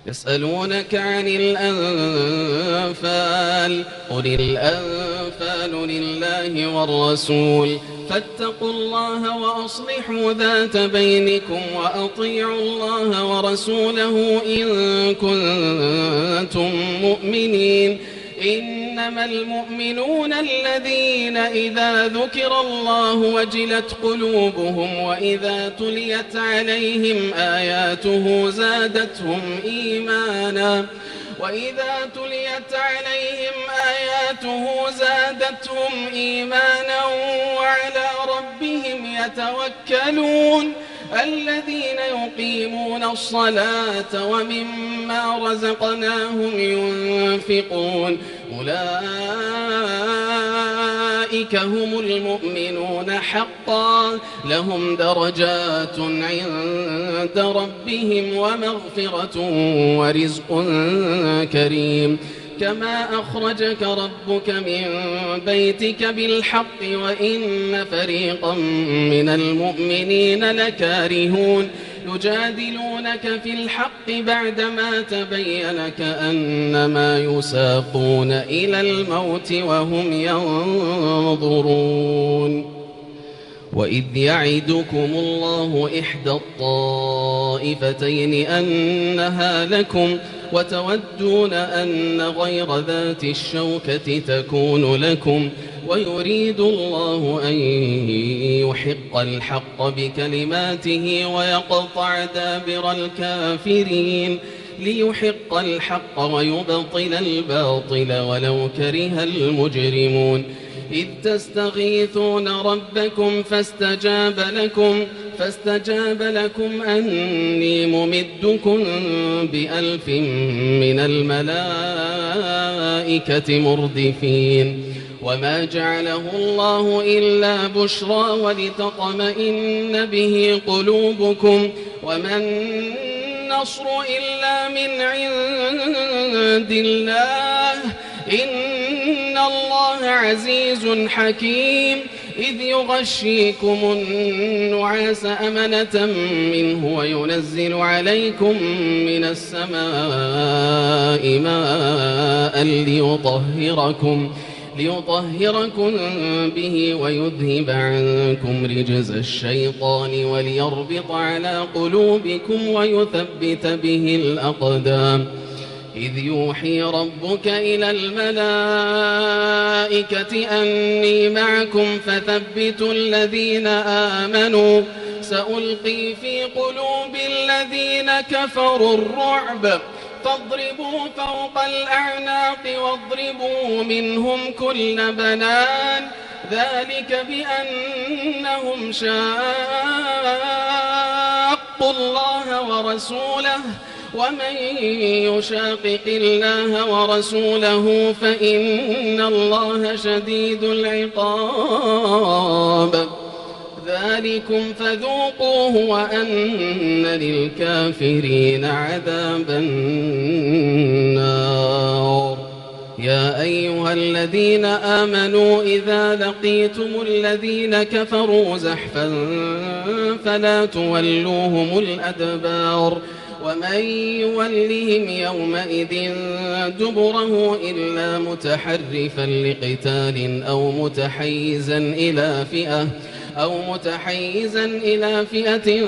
يسألونك عن الأنفال قل الأنفال لله والرسول فاتقوا الله وأصلحوا ذات بينكم وأطيعوا الله ورسوله إن كنتم مؤمنين. إنما المؤمنون الذين إذا ذكر الله وجلت قلوبهم وإذا تليت عليهم آياته زادتهم إيمانا وعلى ربهم يتوكلون. الذين يقيمون الصلاة ومما رزقناهم ينفقون أولئك هم المؤمنون حقا لهم درجات عند ربهم ومغفرة ورزق كريم. كما أخرجك ربك من بيتك بالحق وإن فريقا من المؤمنين لكارهون يجادلونك في الحق بعدما تبين كأنما يساقون إلى الموت وهم ينظرون. وإذ يعدكم الله إحدى الطائفتين أنها لكم وتودون أن غير ذات الشوكة تكون لكم ويريد الله أن يحق الحق بكلماته ويقطع دابر الكافرين ليحق الحق ويبطل الباطل ولو كره المجرمون. إذ تستغيثون ربكم فاستجاب لكم أني ممدكم ب1000 من الملائكة مردفين. وما جعله الله إلا بشرى ولتطمئن به قلوبكم وما النصر إلا من عند الله إن الله عزيز حكيم. إذ يغشيكم النعاس أمنة منه وينزل عليكم من السماء ماء ليطهركم به ويذهب عنكم رجز الشيطان وليربط على قلوبكم ويثبت به الأقدام. إذ يوحي ربك إلى الملائكة أني معكم فثبتوا الذين آمنوا سألقي في قلوب الذين كفروا الرعب فاضربوا فوق الأعناق واضربوا منهم كل بنان ذلك بأنهم شاقوا الله ورسوله ومن يشاقق الله ورسوله فإن الله شديد العقاب. ذلكم فذوقوه وأن للكافرين عذاب النار. يا أيها الذين آمنوا إذا لقيتم الذين كفروا زحفا فلا تولوهم الأدبار ومن يولهم يومئذ دبره إلا متحرفا لقتال أو متحيزا إلى فئة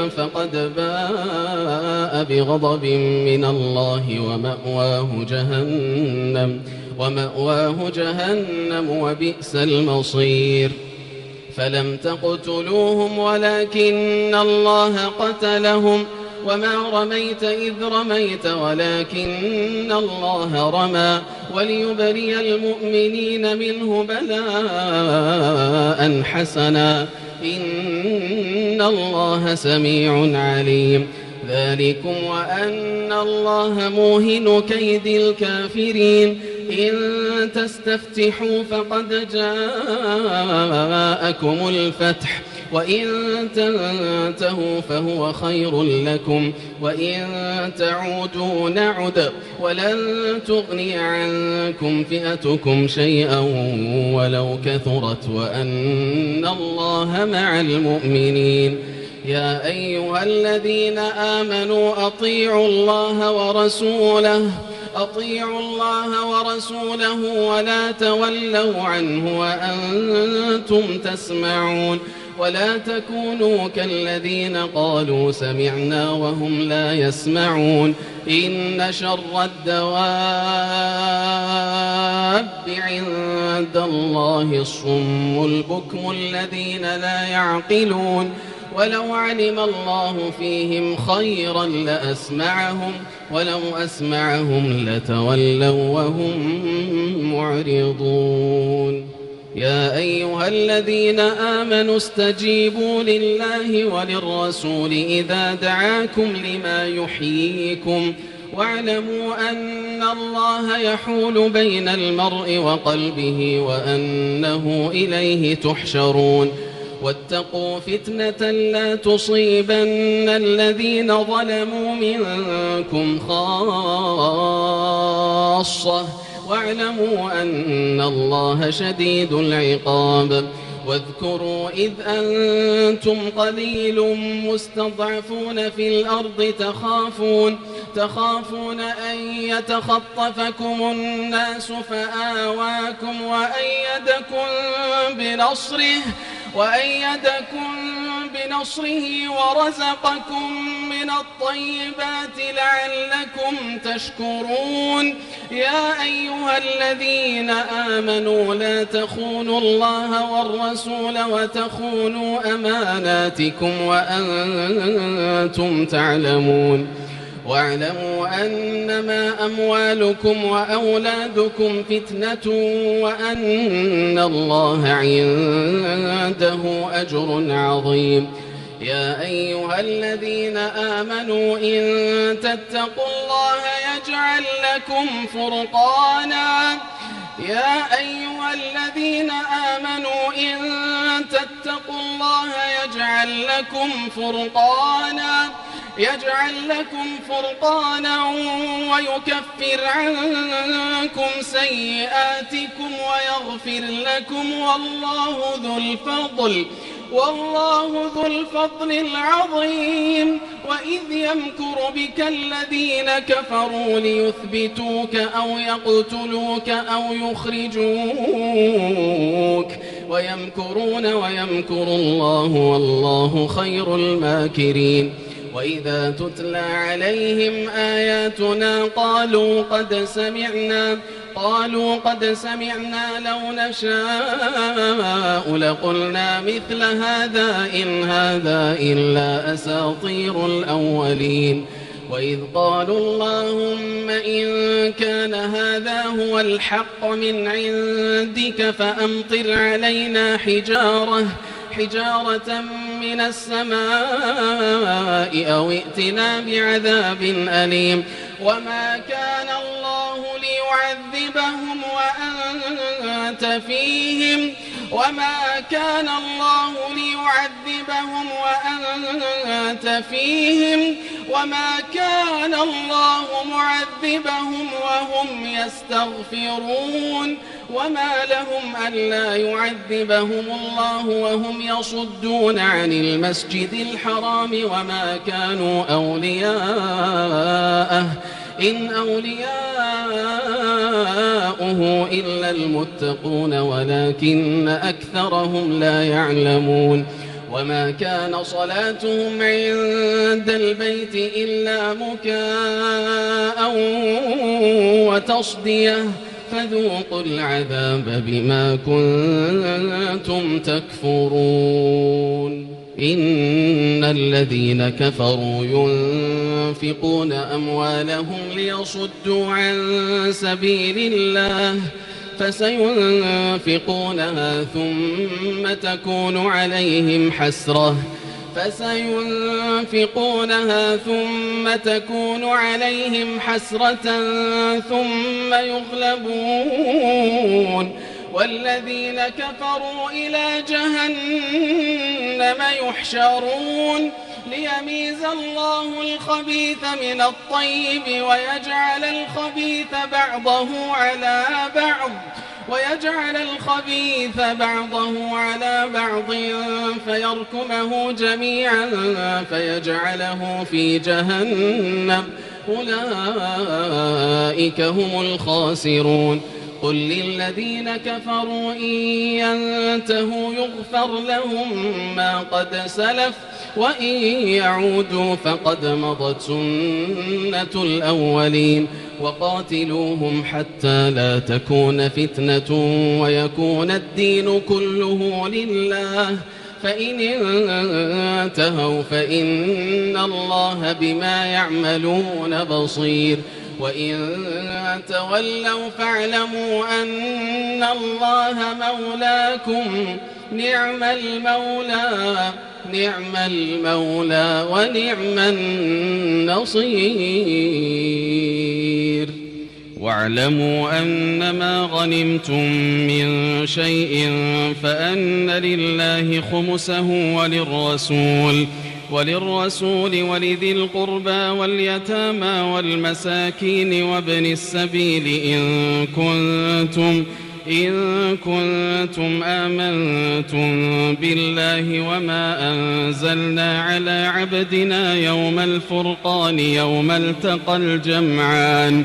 فقد باء بغضب من الله ومأواه جهنم وبئس المصير. فلم تقتلوهم ولكن الله قتلهم وما رميت إذ رميت ولكن الله رمى وليبري المؤمنين منه بلاء حسنا إن الله سميع عليم. ذلكم وأن الله موهن كيد الكافرين. إن تستفتحوا فقد جاءكم الفتح وإن تنتهوا فهو خير لكم وإن تعودوا نعد ولن تغني عنكم فئتكم شيئا ولو كثرت وأن الله مع المؤمنين. يا أيها الذين آمنوا أطيعوا الله ورسوله ولا تولوا عنه وأنتم تسمعون ولا تكونوا كالذين قالوا سمعنا وهم لا يسمعون إن شر الدواب عند الله الصم البكم الذين لا يعقلون ولو علم الله فيهم خيرا لأسمعهم ولو أسمعهم لتولوا وهم معرضون يا أيها الذين آمنوا استجيبوا لله وللرسول إذا دعاكم لما يحييكم واعلموا أن الله يحول بين المرء وقلبه وأنه إليه تحشرون واتقوا فتنة لا تصيبن الذين ظلموا منكم خاصة واعلموا أن الله شديد العقاب واذكروا إذ أنتم قليل مستضعفون في الأرض تخافون أن يتخطفكم الناس فآواكم وأيدكم بنصره ورزقكم من الطيبات لعلكم تشكرون يا أيها الذين آمنوا لا تخونوا الله والرسول وتخونوا أماناتكم وأنتم تعلمون واعلموا أنما أموالكم وأولادكم فتنة وأن الله عنده أجر عظيم يا أيها الذين آمنوا إن تتقوا الله يجعل لكم فرقانا يجعل لكم فرقانا ويكفر عنكم سيئاتكم ويغفر لكم والله ذو الفضل العظيم وإذ يمكر بك الذين كفروا ليثبتوك أو يقتلوك أو يخرجوك ويمكرون ويمكر الله والله خير الماكرين وإذا تتلى عليهم آياتنا قالوا قد سمعنا لو نشاء لقلنا مثل هذا إن هذا إلا أساطير الأولين وإذ قالوا اللهم إن كان هذا هو الحق من عندك فأمطر علينا حجارة من السماء أو ائتنا بعذاب أليم وما كان الله ليعذبهم وأنت فيهم وما كان الله معذبهم وهم يستغفرون وما لهم ألا يعذبهم الله وهم يصدون عن المسجد الحرام وما كانوا أولياءه إن أولياؤه إلا المتقون ولكن أكثرهم لا يعلمون وما كان صلاتهم عند البيت إلا مكاء وتصدية فذوقوا العذاب بما كنتم تكفرون إن الذين كفروا ينفقون أموالهم ليصدوا عن سبيل الله فسينفقونها ثم تكون عليهم حسرة ثم يغلبون والذين كفروا إلى جهنم يحشرون ليميز الله الخبيث من الطيب ويجعل الخبيث بعضه على بعض ويجعل الخبيث بعضه على بعض فيركمه جميعا فيجعله في جهنم أولئك هم الخاسرون قل للذين كفروا إن ينتهوا يغفر لهم ما قد سلف وإن يعودوا فقد مضت سنة الأولين وقاتلوهم حتى لا تكون فتنة ويكون الدين كله لله فإن انتهوا فإن الله بما يعملون بصير وإن تولوا فاعلموا أن الله مولاكم نعم المولى ونعم النصير واعلموا أنما غنمتم من شيء فأن لله خمسه وللرسول ولذي القربى واليتامى والمساكين وابن السبيل إن كنتم آمنتم بالله وما أنزلنا على عبدنا يوم الفرقان يوم التقى الجمعان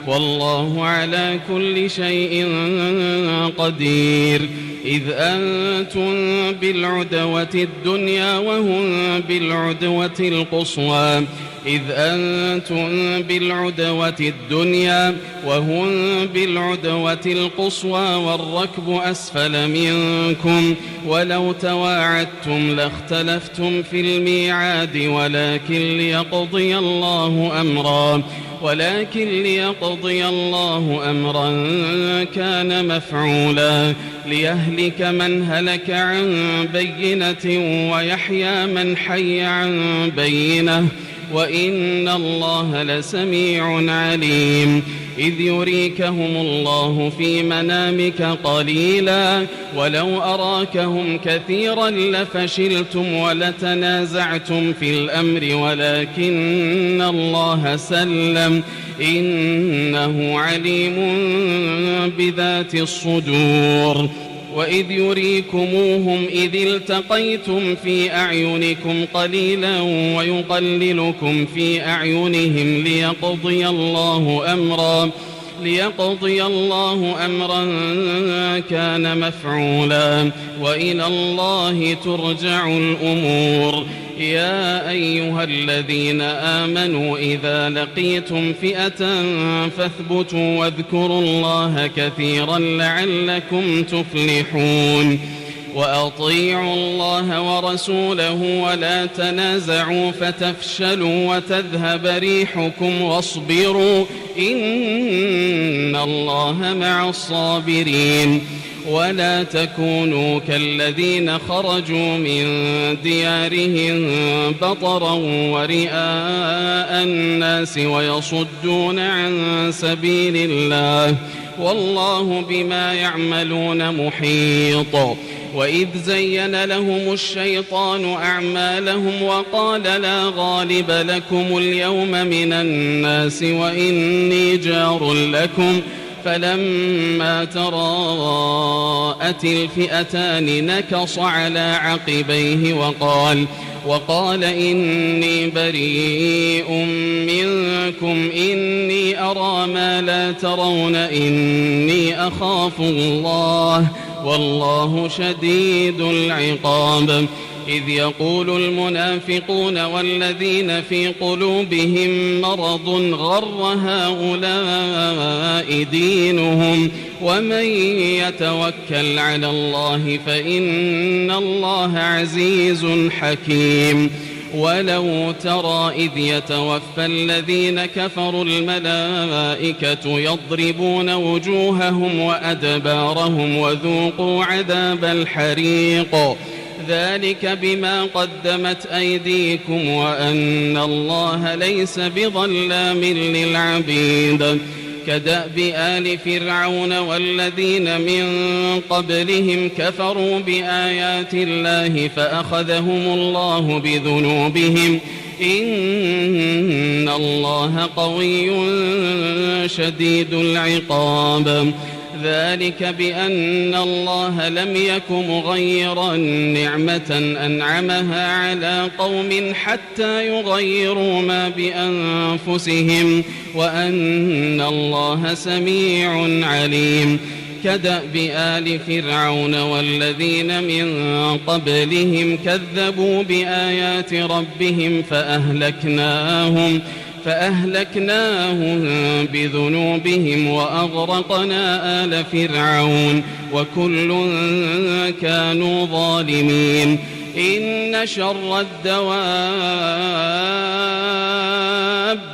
والله على كل شيء قدير إذ أنتم بالعدوة الدنيا وهم بالعدوة القصوى والركب أسفل منكم ولو تواعدتم لاختلفتم في الميعاد ولكن ليقضي الله أمرا كان مفعولا ليهلك من هلك عن بينة ويحيى من حي عن بينة وإن الله لسميع عليم إذ يريكهم الله في منامك قليلا ولو أراكهم كثيرا لفشلتم ولتنازعتم في الأمر ولكن الله سلم إنه عليم بذات الصدور وإذ يريكموهم إذ التقيتم في أعينكم قليلا ويقللكم في أعينهم ليقضي الله أمرا كان مفعولا وإلى الله ترجع الأمور يا أيها الذين آمنوا إذا لقيتم فئة فاثبتوا واذكروا الله كثيرا لعلكم تفلحون وأطيعوا الله ورسوله ولا تنازعوا فتفشلوا وتذهب ريحكم واصبروا إن الله مع الصابرين ولا تكونوا كالذين خرجوا من ديارهم بطرا ورئاء الناس ويصدون عن سبيل الله والله بما يعملون محيط وإذ زين لهم الشيطان أعمالهم وقال لا غالب لكم اليوم من الناس وإني جار لكم فلما تراءت الفئتان نكص على عقبيه وقال إني بريء منكم إني أرى ما لا ترون إني أخاف الله والله شديد العقاب إذ يقول المنافقون والذين في قلوبهم مرض غر هؤلاء دينهم ومن يتوكل على الله فإن الله عزيز حكيم ولو ترى إذ يتوفى الذين كفروا الملائكة يضربون وجوههم وأدبارهم وذوقوا عذاب الحريق ذلك بما قدمت أيديكم وأن الله ليس بظلام للعبيد كدأب آل فرعون والذين من قبلهم كفروا بآيات الله فأخذهم الله بذنوبهم إن الله قوي شديد العقاب ذلك بأن الله لم يك مغيرا نعمة أنعمها على قوم حتى يغيروا ما بأنفسهم وأن الله سميع عليم. كدأب آل فرعون والذين من قبلهم كذبوا بآيات ربهم فأهلكناهم بذنوبهم وأغرقنا آل فرعون وكل كانوا ظالمين. إن شر الدواب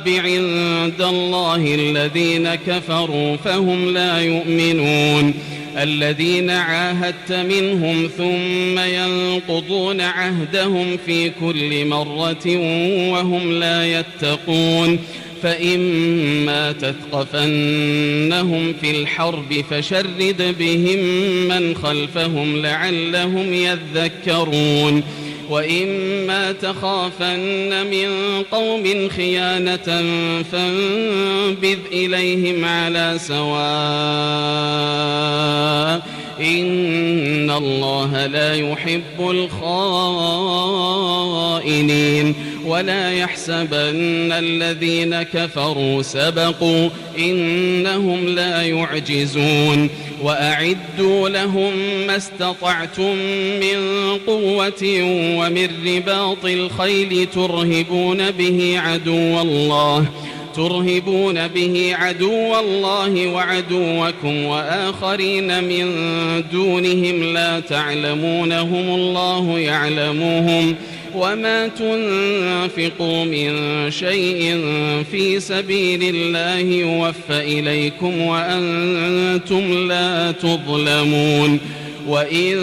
عند الله الذين كفروا فهم لا يؤمنون. الذين عاهدت منهم ثم ينقضون عهدهم في كل مرة وهم لا يتقون. فإما تثقفنهم في الحرب فشرد بهم من خلفهم لعلهم يذكرون. وإما تخافن من قوم خيانة فانبذ إليهم على سواء إن الله لا يحب الخائنين. ولا يحسبن الذين كفروا سبقوا إنهم لا يعجزون. وأعدوا لهم ما استطعتم من قوة ومن رباط الخيل ترهبون به عدو الله وعدوكم وآخرين من دونهم لا تعلمونهم الله يعلمهم. وما تنفقوا من شيء في سبيل الله يوفى إليكم وأنتم لا تظلمون. وإن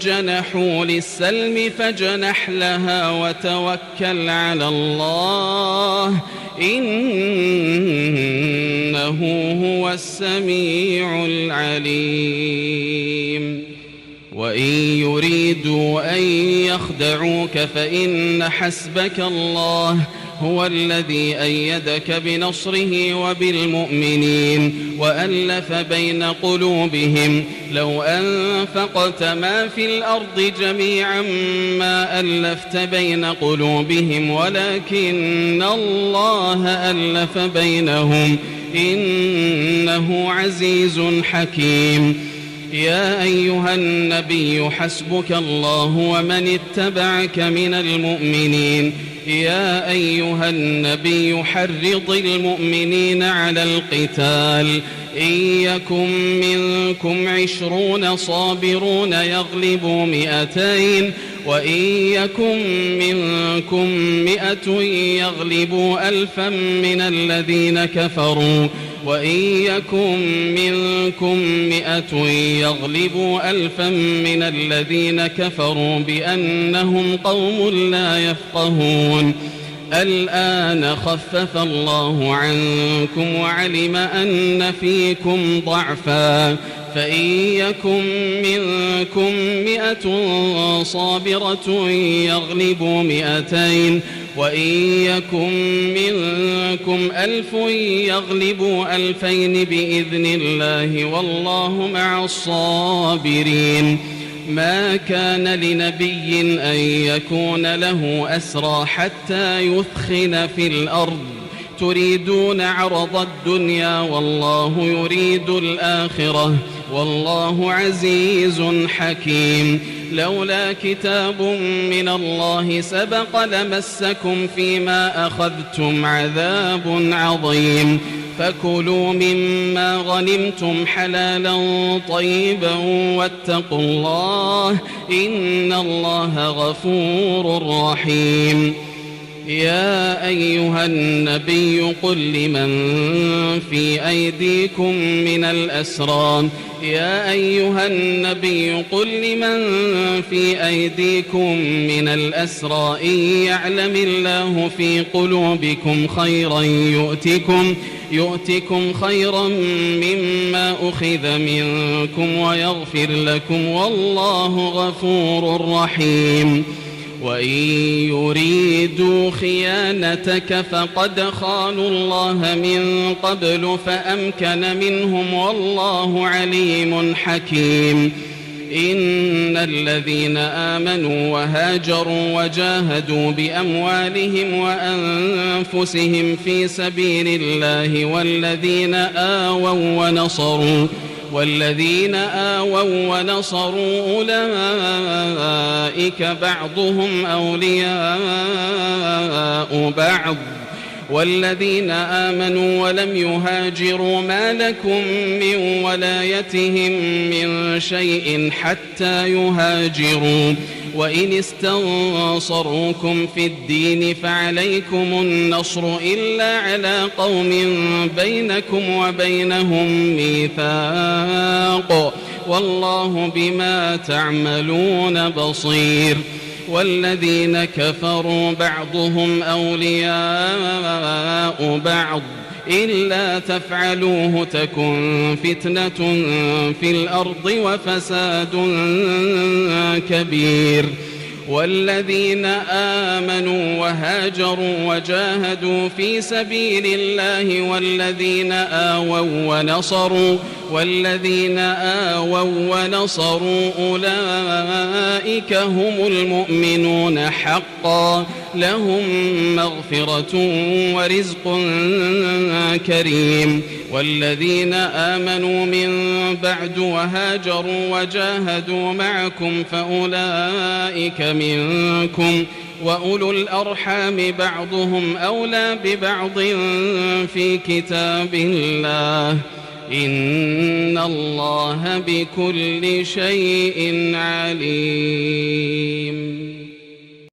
جنحوا للسلم فاجنح لها وتوكل على الله إنه هو السميع العليم. وإن يريدوا أن يخدعوك فإن حسبك الله هو الذي أيدك بنصره وبالمؤمنين وألف بين قلوبهم. لو أنفقت ما في الأرض جميعا ما ألفت بين قلوبهم ولكن الله ألف بينهم إنه عزيز حكيم. يا أيها النبي حسبك الله ومن اتبعك من المؤمنين. يا أيها النبي حرض المؤمنين على القتال. إن يكن منكم 20 صابرون يغلبوا 200 وإن يكن منكم 100 يغلبوا 1000 من الذين كفروا وإن يكن منكم 100 يغلبوا 1000 من الذين كفروا بأنهم قوم لا يفقهون. الآن خفف الله عنكم وعلم أن فيكم ضعفا فإن يكن منكم 100 صابرة يغلبوا 200 وإن يكن منكم 1000 يغلبوا 2000 بإذن الله والله مع الصابرين. ما كان لنبي أن يكون له أسرى حتى يثخن في الأرض تريدون عرض الدنيا والله يريد الآخرة والله عزيز حكيم. لولا كتاب من الله سبق لمسكم فيما أخذتم عذاب عظيم. فكلوا مما غنمتم حلالا طيبا واتقوا الله إن الله غفور رحيم. يا أيها النبي قل لمن في أيديكم من الأسرى يا أيها النبي قل لمن في أيديكم من الأسرى إن يعلم الله في قلوبكم خيرا يؤتكم خيرا مما أخذ منكم ويغفر لكم والله غفور رحيم. وإن يريدوا خيانتك فقد خانوا الله من قبل فأمكن منهم والله عليم حكيم إن الذين آمنوا وهاجروا وجاهدوا بأموالهم وأنفسهم في سبيل الله والذين آووا ونصروا أولئك بعضهم أولياء بعض والذين آمنوا ولم يهاجروا ما لكم من ولايتهم من شيء حتى يهاجروا وإن استنصروكم في الدين فعليكم النصر إلا على قوم بينكم وبينهم ميثاق والله بما تعملون بصير والذين كفروا بعضهم أولياء بعض إلا تفعلوه تكن فتنة في الأرض وفساد كبير والذين آمنوا وهاجروا وجاهدوا في سبيل الله والذين آووا ونصروا أولئك هم المؤمنون حقا لهم مغفرة ورزق كريم والذين آمنوا من بعد وهاجروا وجاهدوا معكم فأولئك منكم وأولو الأرحام بعضهم أولى ببعض في كتاب الله إن الله بكل شيء عليم.